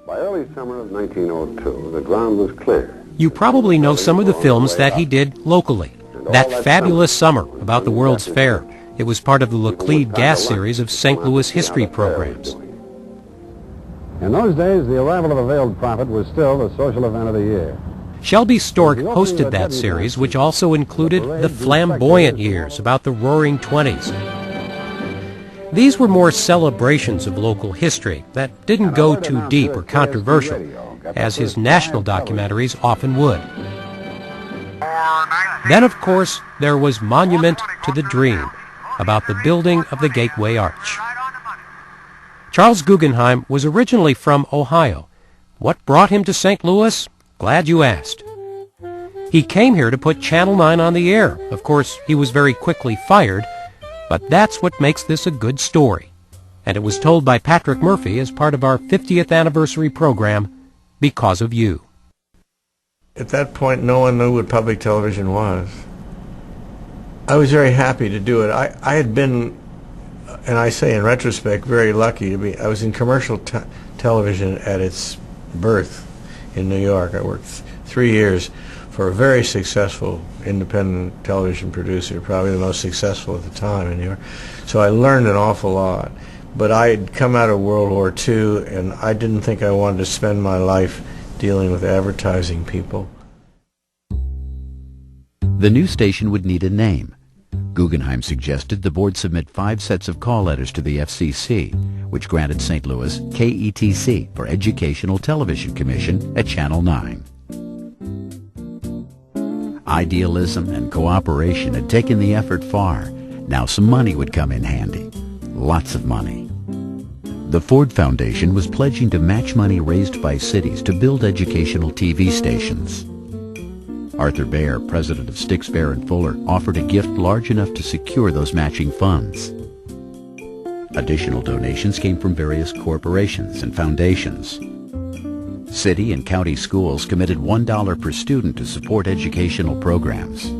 By early summer of 1902, the ground was clear. You probably know some of the films that he did locally. That Fabulous Summer about the World's Fair. It was part of the Laclede Gas series of St. Louis history programs. In those days, the arrival of a veiled prophet was still the social event of the year. Shelby Stork hosted that series, which also included the Flamboyant Years about the Roaring Twenties. These were more celebrations of local history that didn't go too deep or controversial, as his national documentaries often would. Then, of course, there was Monument to the Dream, about the building of the Gateway Arch. Charles Guggenheim was originally from Ohio. What brought him to St. Louis? Glad you asked. He came here to put Channel 9 on the air. Of course, he was very quickly fired, but that's what makes this a good story. And it was told by Patrick Murphy as part of our 50th anniversary program, Because of You. At that point, no one knew what public television was. I was very happy to do it. I had been, and I say in retrospect, very lucky to be. I was in commercial television at its birth in New York. I worked 3 years for a very successful independent television producer, probably the most successful at the time in New York. So I learned an awful lot. But I had come out of World War II, and I didn't think I wanted to spend my life dealing with advertising people. The new station would need a name. Guggenheim suggested the board submit 5 sets of call letters to the FCC, which granted St. Louis KETC, for Educational Television Commission, at Channel 9. Idealism and cooperation had taken the effort far. Now some money would come in handy. Lots of money. The Ford Foundation was pledging to match money raised by cities to build educational TV stations. Arthur Baer, president of Stix, Baer & Fuller, offered a gift large enough to secure those matching funds. Additional donations came from various corporations and foundations. City and county schools committed $1 per student to support educational programs.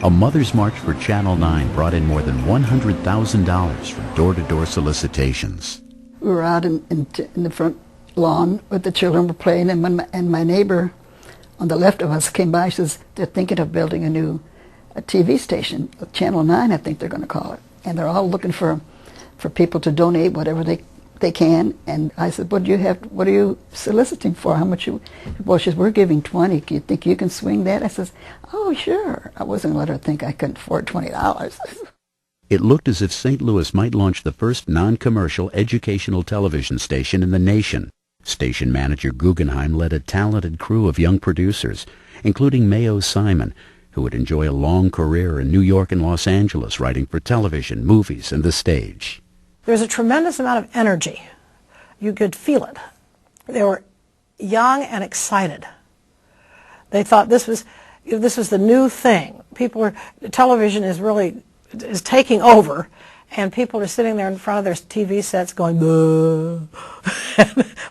A Mother's March for Channel 9 brought in more than $100,000 from door-to-door solicitations. We were out in the front lawn where the children were playing, and my neighbor on the left of us came by. She says, they're thinking of building a TV station, Channel 9, I think they're going to call it. And they're all looking for people to donate whatever they can. And I said, what are you soliciting for? How much well, she says, we're giving 20. Do you think you can swing that? I says, oh, sure. I wasn't going to let her think I couldn't afford $20. It looked as if St. Louis might launch the first non-commercial educational television station in the nation. Station manager Guggenheim led a talented crew of young producers, including Mayo Simon, who would enjoy a long career in New York and Los Angeles writing for television, movies, and the stage. There was a tremendous amount of energy. You could feel it. They were young and excited. They thought this was the new thing. Television is taking over, and people are sitting there in front of their TV sets going,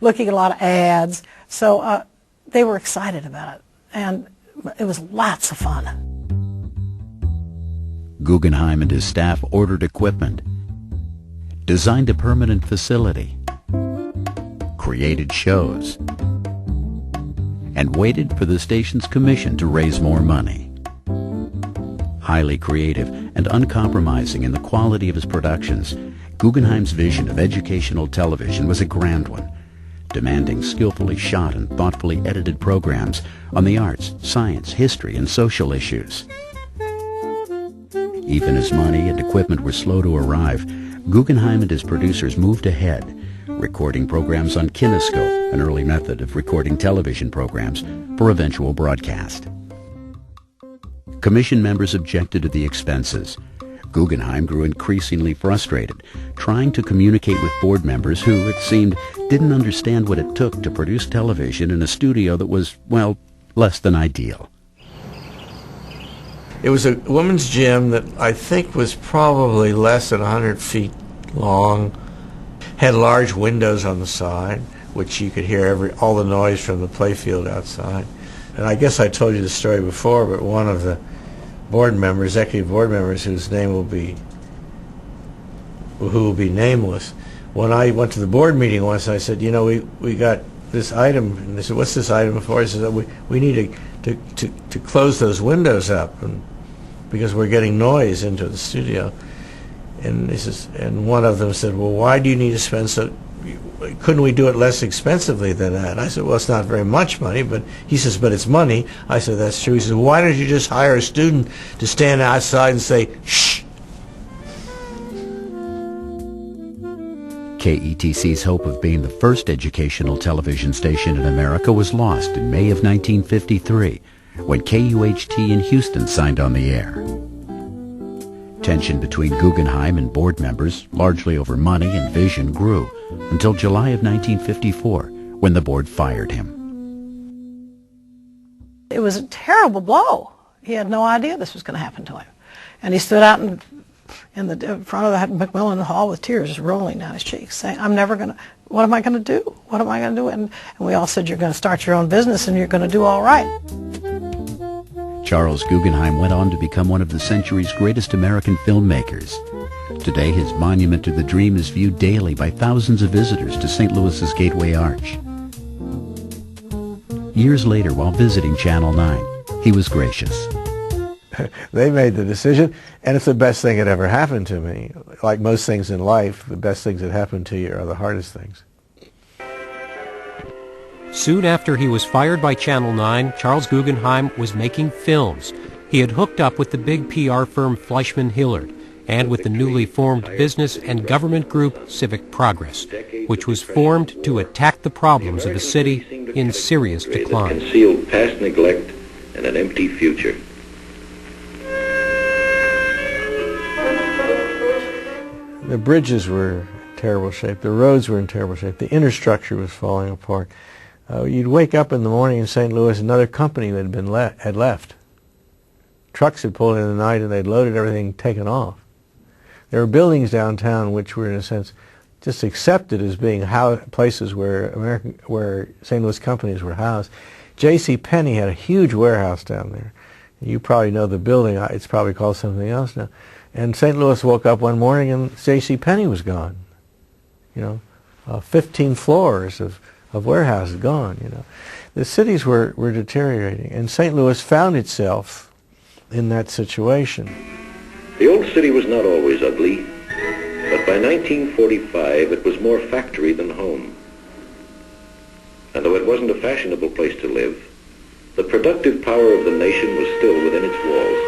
looking at a lot of ads. So they were excited about it, and it was lots of fun. Guggenheim and his staff ordered equipment, designed a permanent facility, created shows, and waited for the station's commission to raise more money. Highly creative and uncompromising in the quality of his productions, Guggenheim's vision of educational television was a grand one, demanding skillfully shot and thoughtfully edited programs on the arts, science, history, and social issues. Even as money and equipment were slow to arrive, Guggenheim and his producers moved ahead, recording programs on kinescope, an early method of recording television programs for eventual broadcast. Commission members objected to the expenses. Guggenheim grew increasingly frustrated, trying to communicate with board members who, it seemed, didn't understand what it took to produce television in a studio that was, well, less than ideal. It was a women's gym that I think was probably less than 100 feet long, had large windows on the side, which you could hear all the noise from the playfield outside. And I guess I told you the story before, but one of the board members, executive board members, who will be nameless, when I went to the board meeting once, I said, we got this item, and they said, what's this item for? I said, we need to close those windows up, because we're getting noise into the studio. And one of them said, well, why do you need to spend so? Couldn't we do it less expensively than that? I said, well, it's not very much money, but he says, but it's money. I said, that's true. He says, why don't you just hire a student to stand outside and say, shh? KETC's hope of being the first educational television station in America was lost in May of 1953 when KUHT in Houston signed on the air. Tension between Guggenheim and board members, largely over money and vision, grew until July of 1954, when the board fired him. It was a terrible blow. He had no idea this was going to happen to him. And he stood out in the front of the Macmillan Hall with tears rolling down his cheeks, saying, I'm never going to, what am I going to do? What am I going to do? And we all said, you're going to start your own business and you're going to do all right. Charles Guggenheim went on to become one of the century's greatest American filmmakers. Today, his monument to the dream is viewed daily by thousands of visitors to St. Louis's Gateway Arch. Years later, while visiting Channel 9, he was gracious. They made the decision, and it's the best thing that ever happened to me. Like most things in life, the best things that happen to you are the hardest things. Soon after he was fired by Channel 9, Charles Guggenheim was making films. He had hooked up with the big PR firm Fleischman Hillard and with the newly formed business and government group Civic Progress, which was formed to attack the problems of a city in serious decline. Concealed past neglect and an empty future. The bridges were in terrible shape. The roads were in terrible shape. The infrastructure was falling apart. You'd wake up in the morning in St. Louis, another company that had left. Trucks had pulled in the night and they'd loaded everything, taken off. There were buildings downtown which were, in a sense, just accepted as being places where St. Louis companies were housed. J.C. Penney had a huge warehouse down there. You probably know the building. It's probably called something else now. And St. Louis woke up one morning and J.C. Penney was gone. 15 floors of warehouses gone. The cities were deteriorating, and St. Louis found itself in that situation. The old city was not always ugly, but by 1945 it was more factory than home. And though it wasn't a fashionable place to live, the productive power of the nation was still within its walls.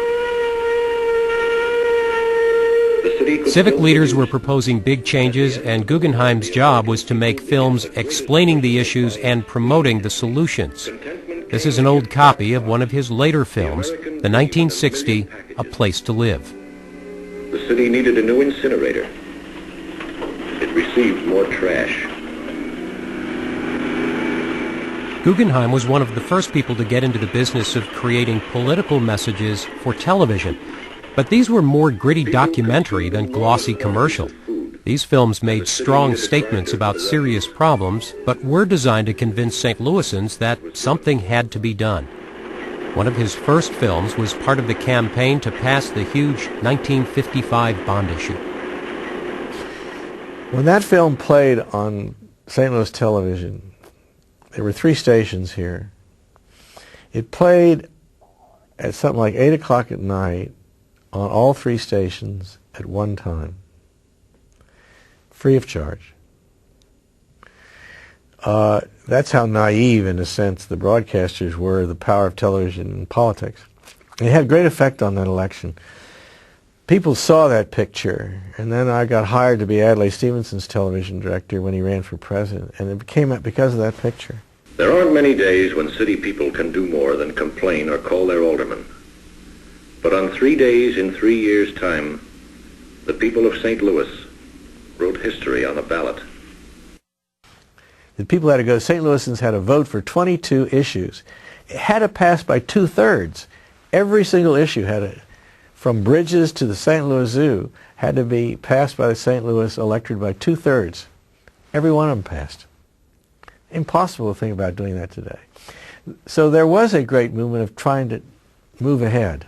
Civic leaders were proposing big changes, and Guggenheim's job was to make films explaining the issues and promoting the solutions. This is an old copy of one of his later films, the 1960 A Place to Live. The city needed a new incinerator. It received more trash. Guggenheim was one of the first people to get into the business of creating political messages for television. But these were more gritty documentary than glossy commercial. These films made strong statements about serious problems, but were designed to convince St. Louisans that something had to be done. One of his first films was part of the campaign to pass the huge 1955 bond issue. When that film played on St. Louis television, there were 3 stations here. It played at something like 8 o'clock at night on all 3 stations at one time, free of charge. That's how naive, in a sense, the broadcasters were of the power of television and politics. It had great effect on that election. People saw that picture, and then I got hired to be Adlai Stevenson's television director when he ran for president, and it came up because of that picture. There aren't many days when city people can do more than complain or call their alderman. But on 3 days in 3 years' time, the people of St. Louis wrote history on a ballot. The people had to go. St. Louisans had to vote for 22 issues. It had to pass by 2/3. Every single issue had to, from bridges to the St. Louis Zoo, had to be passed by the St. Louis electorate by 2/3. Every one of them passed. Impossible to think about doing that today. So there was a great movement of trying to move ahead.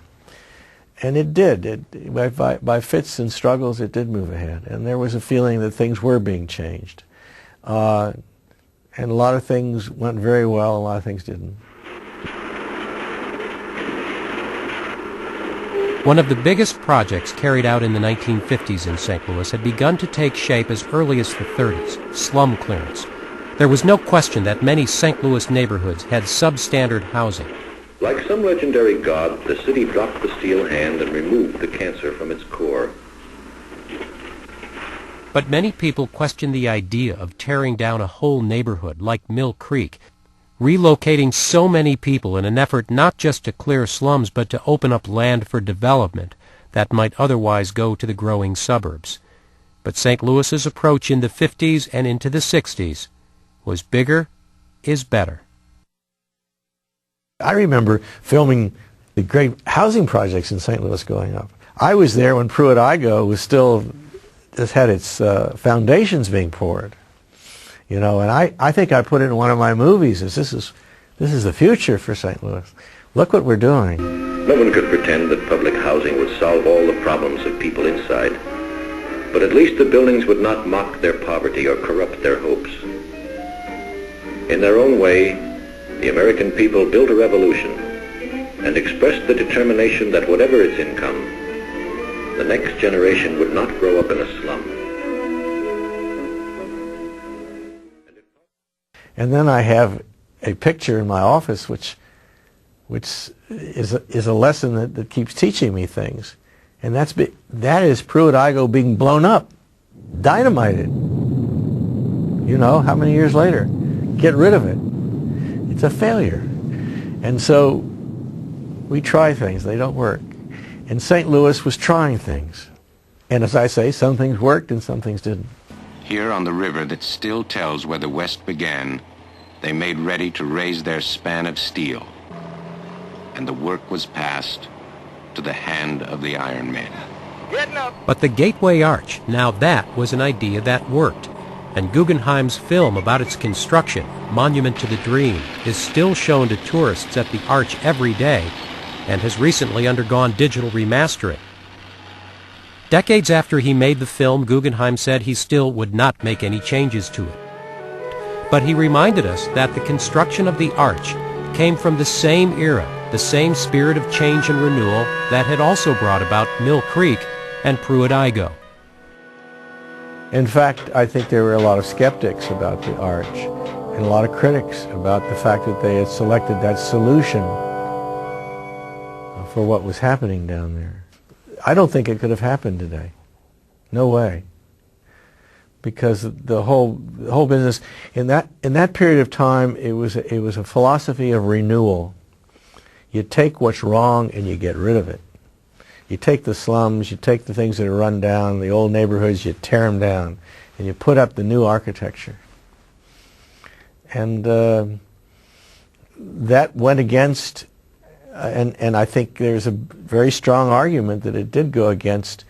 And it did. By fits and struggles, it did move ahead. And there was a feeling that things were being changed. And a lot of things went very well, a lot of things didn't. One of the biggest projects carried out in the 1950s in St. Louis had begun to take shape as early as the 30s, slum clearance. There was no question that many St. Louis neighborhoods had substandard housing. Like some legendary god, the city dropped the steel hand and removed the cancer from its core. But many people questioned the idea of tearing down a whole neighborhood like Mill Creek, relocating so many people in an effort not just to clear slums but to open up land for development that might otherwise go to the growing suburbs. But St. Louis's approach in the 50s and into the 60s was bigger is better. I remember filming the great housing projects in St. Louis growing up. I was there when Pruitt-Igoe was still just had its foundations being poured. You know, and I think I put it in one of my movies as this is the future for St. Louis. Look what we're doing. No one could pretend that public housing would solve all the problems of people inside. But at least the buildings would not mock their poverty or corrupt their hopes. In their own way, the American people built a revolution and expressed the determination that whatever its income, the next generation would not grow up in a slum. And then I have a picture in my office which is a lesson that keeps teaching me things. And that is Pruitt-Igoe being blown up, dynamited. You know, how many years later? Get rid of it. It's a failure. And so we try things, they don't work. And St. Louis was trying things. And as I say, some things worked and some things didn't. Here on the river that still tells where the West began, they made ready to raise their span of steel. And the work was passed to the hand of the Iron Man. But the Gateway Arch, now that was an idea that worked. And Guggenheim's film about its construction, Monument to the Dream, is still shown to tourists at the arch every day and has recently undergone digital remastering. Decades after he made the film, Guggenheim said he still would not make any changes to it. But he reminded us that the construction of the arch came from the same era, the same spirit of change and renewal that had also brought about Mill Creek and Pruitt-Igoe. In fact, I think there were a lot of skeptics about the arch and a lot of critics about the fact that they had selected that solution for what was happening down there. I don't think it could have happened today. No way. Because the whole business in that period of time, it was a philosophy of renewal. You take what's wrong and you get rid of it. You take the slums, you take the things that are run down, the old neighborhoods, you tear them down, and you put up the new architecture. And that went against, and I think there's a very strong argument that it did go against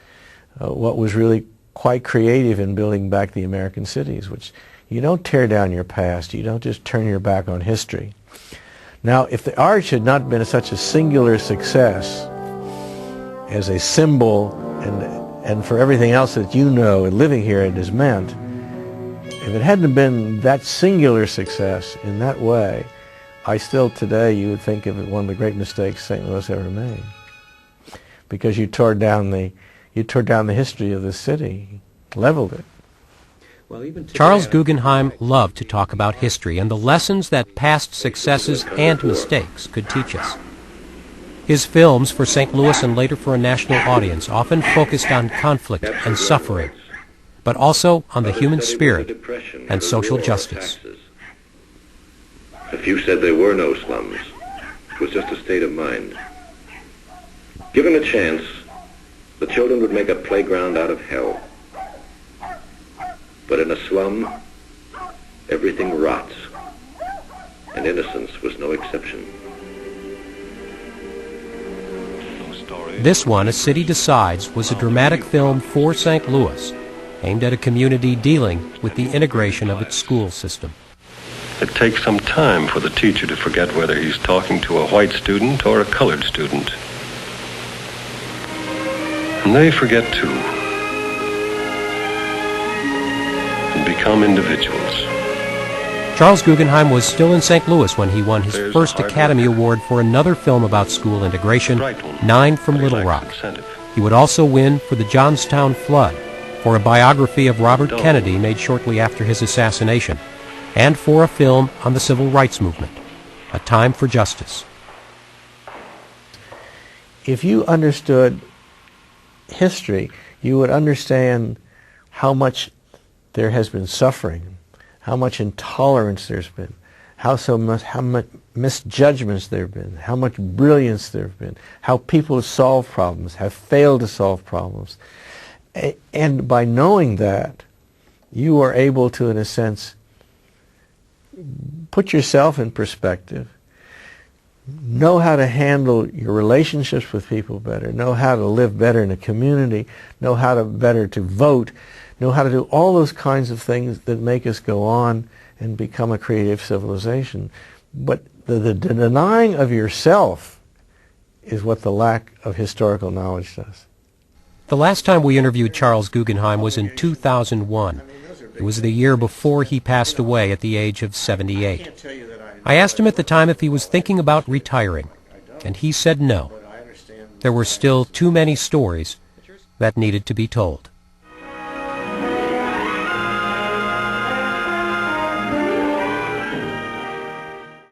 what was really quite creative in building back the American cities, which you don't tear down your past, you don't just turn your back on history. Now, if the arch had not been such a singular success as a symbol and for everything else that you know and living here it has meant, if it hadn't been that singular success in that way, I still today, you would think of it one of the great mistakes St. Louis ever made, because you tore down the history of the city, leveled it. Charles Guggenheim loved to talk about history and the lessons that past successes and mistakes could teach us. His films for St. Louis and later for a national audience often focused on conflict and suffering, but also on the human spirit and social justice. A few said there were no slums. It was just a state of mind. Given a chance, the children would make a playground out of hell. But in a slum, everything rots, and innocence was no exception. This one, A City Decides, was a dramatic film for St. Louis, aimed at a community dealing with the integration of its school system. It takes some time for the teacher to forget whether he's talking to a white student or a colored student. And they forget too, and become individuals. Charles Guggenheim was still in St. Louis when he won his first Academy Award for another film about school integration, 9 from Little Rock. He would also win for the Johnstown Flood, for a biography of Robert Kennedy made shortly after his assassination, and for a film on the Civil Rights Movement, A Time for Justice. If you understood history, you would understand how much there has been suffering, how much intolerance there's been, how much misjudgments there have been, how much brilliance there have been, how people have solved problems, have failed to solve problems. And by knowing that, you are able to, in a sense, put yourself in perspective, know how to handle your relationships with people better, know how to live better in a community, know how to better to vote, know how to do all those kinds of things that make us go on and become a creative civilization. But the denying of yourself is what the lack of historical knowledge does. The last time we interviewed Charles Guggenheim was in 2001. It was the year before he passed away at the age of 78. I asked him at the time if he was thinking about retiring, and he said no. There were still too many stories that needed to be told.